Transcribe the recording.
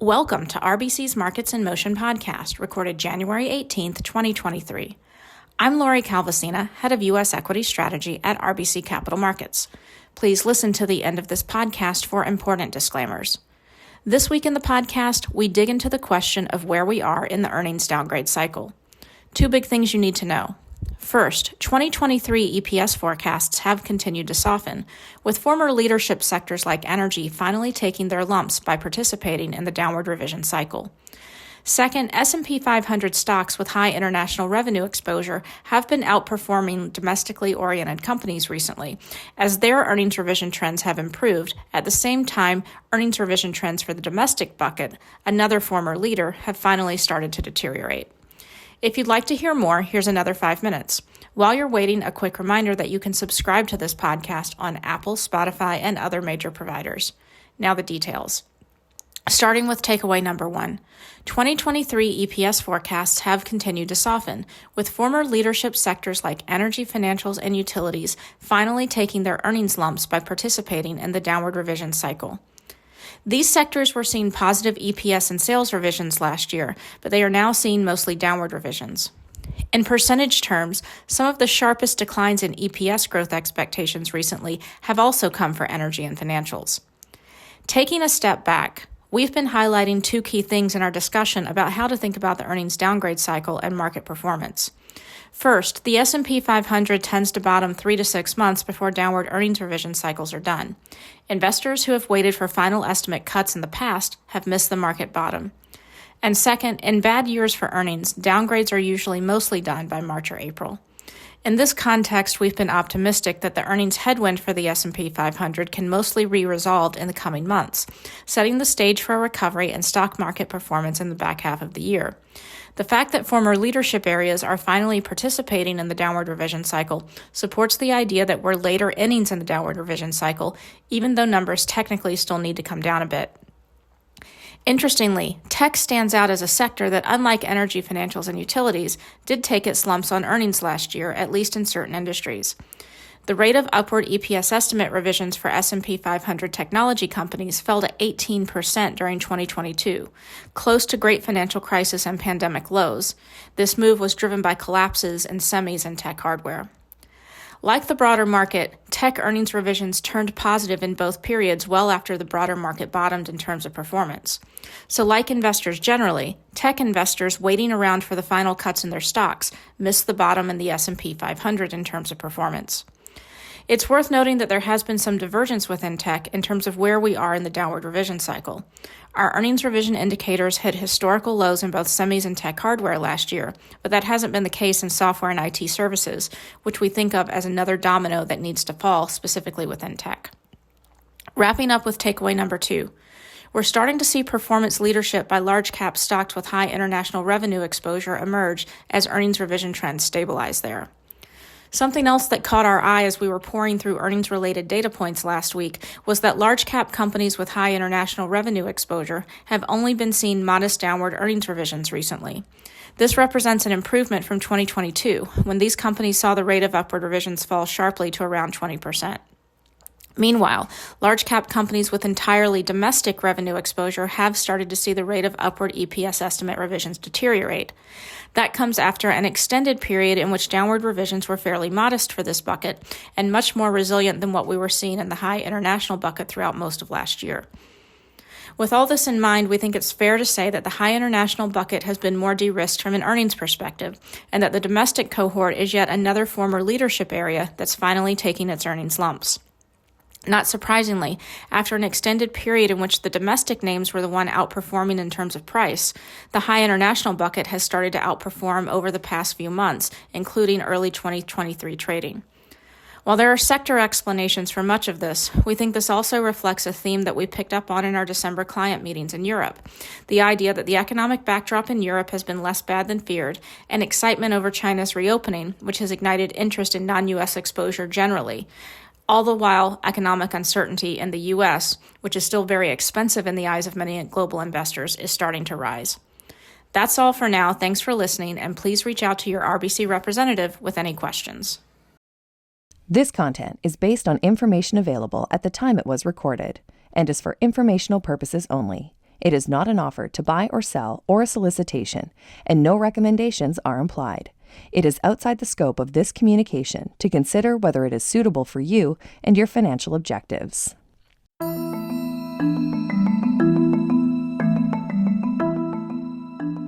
Welcome to RBC's Markets in Motion podcast, recorded January 18th, 2023. I'm Lori Calvasina, Head of U.S. Equity Strategy at RBC Capital Markets. Please listen to the end of this podcast for important disclaimers. This week in the podcast, we dig into the question of where we are in the earnings downgrade cycle. Two big things you need to know. First, 2023 EPS forecasts have continued to soften, with former leadership sectors like energy finally taking their lumps by participating in the downward revision cycle. Second, S&P 500 stocks with high international revenue exposure have been outperforming domestically oriented companies recently, as their earnings revision trends have improved. At the same time, earnings revision trends for the domestic bucket, another former leader, have finally started to deteriorate. If you'd like to hear more, here's another 5 minutes. While you're waiting, a quick reminder that you can subscribe to this podcast on Apple, Spotify, and other major providers. Now the details. Starting with takeaway number 1, 2023 EPS forecasts have continued to soften, with former leadership sectors like energy, financials, and utilities finally taking their earnings lumps by participating in the downward revision cycle. These sectors were seeing positive EPS and sales revisions last year, but they are now seeing mostly downward revisions. In percentage terms, some of the sharpest declines in EPS growth expectations recently have also come for energy and financials. Taking a step back, we've been highlighting two key things in our discussion about how to think about the earnings downgrade cycle and market performance. First, the S&P 500 tends to bottom 3 to 6 months before downward earnings revision cycles are done. Investors who have waited for final estimate cuts in the past have missed the market bottom. And second, in bad years for earnings, downgrades are usually mostly done by March or April. In this context, we've been optimistic that the earnings headwind for the S&P 500 can mostly be resolved in the coming months, setting the stage for a recovery in stock market performance in the back half of the year. The fact that former leadership areas are finally participating in the downward revision cycle supports the idea that we're later innings in the downward revision cycle, even though numbers technically still need to come down a bit. Interestingly, tech stands out as a sector that, unlike energy, financials, and utilities, did take its lumps on earnings last year, at least in certain industries. The rate of upward EPS estimate revisions for S&P 500 technology companies fell to 18% during 2022, close to great financial crisis and pandemic lows. This move was driven by collapses in semis and tech hardware. Like the broader market, tech earnings revisions turned positive in both periods well after the broader market bottomed in terms of performance. So like investors generally, tech investors waiting around for the final cuts in their stocks missed the bottom in the S&P 500 in terms of performance. It's worth noting that there has been some divergence within tech in terms of where we are in the downward revision cycle. Our earnings revision indicators hit historical lows in both semis and tech hardware last year, but that hasn't been the case in software and IT services, which we think of as another domino that needs to fall, specifically within tech. Wrapping up with takeaway number 2. We're starting to see performance leadership by large cap stocks with high international revenue exposure emerge as earnings revision trends stabilize there. Something else that caught our eye as we were pouring through earnings-related data points last week was that large-cap companies with high international revenue exposure have only been seeing modest downward earnings revisions recently. This represents an improvement from 2022, when these companies saw the rate of upward revisions fall sharply to around 20%. Meanwhile, large-cap companies with entirely domestic revenue exposure have started to see the rate of upward EPS estimate revisions deteriorate. That comes after an extended period in which downward revisions were fairly modest for this bucket and much more resilient than what we were seeing in the high international bucket throughout most of last year. With all this in mind, we think it's fair to say that the high international bucket has been more de-risked from an earnings perspective, and that the domestic cohort is yet another former leadership area that's finally taking its earnings lumps. Not surprisingly, after an extended period in which the domestic names were the one outperforming in terms of price, the high international bucket has started to outperform over the past few months, including early 2023 trading. While there are sector explanations for much of this, we think this also reflects a theme that we picked up on in our December client meetings in Europe, the idea that the economic backdrop in Europe has been less bad than feared, and excitement over China's reopening, which has ignited interest in non-U.S. exposure generally. All the while, economic uncertainty in the U.S., which is still very expensive in the eyes of many global investors, is starting to rise. That's all for now. Thanks for listening, and please reach out to your RBC representative with any questions. This content is based on information available at the time it was recorded and is for informational purposes only. It is not an offer to buy or sell or a solicitation, and no recommendations are implied. It is outside the scope of this communication to consider whether it is suitable for you and your financial objectives.